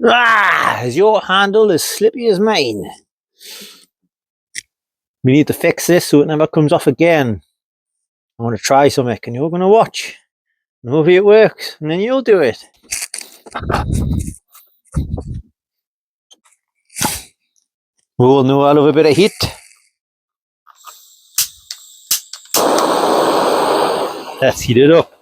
Ah, is your handle as slippy as mine? We need to fix this so it never comes off again. I want to try something and you're going to watch. And hopefully it works and then you'll do it. We all know I love a bit of heat. Let's heat it up.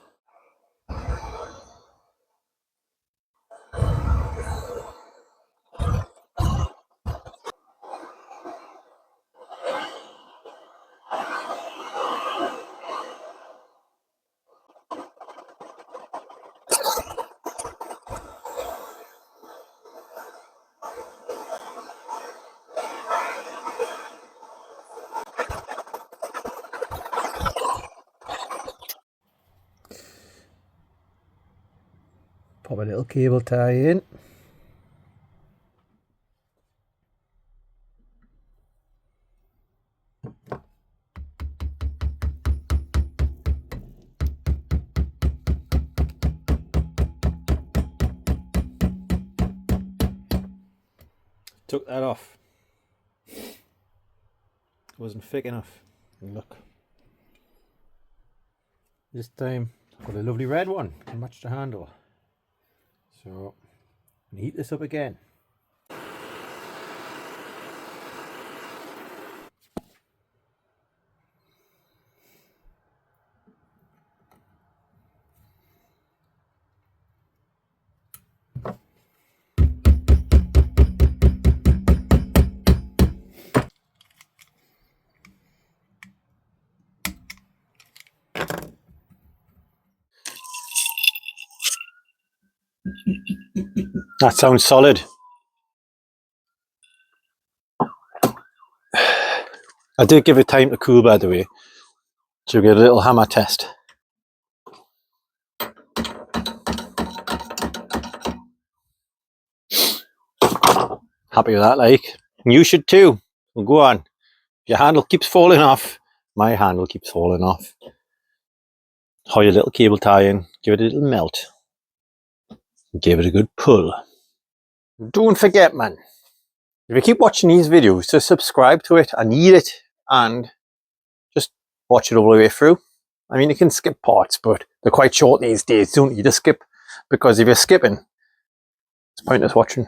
Pop a little cable tie in. Took that off. It wasn't thick enough. Look. This time I've got a lovely red one to match the handle. So I'm gonna heat this up again. That sounds solid. I did give it time to cool, by the way, so we get a little hammer test. Happy with that, like. And you should too. Well, go on. If your handle keeps falling off, my handle keeps falling off. Hold your little cable tie in, give it a little melt. Give it a good pull. Don't forget, man, if you keep watching these videos, to subscribe to it. I need it, and just watch it all the way through. I mean, you can skip parts, but they're quite short these days. Don't need to skip, because if you're skipping, it's pointless watching.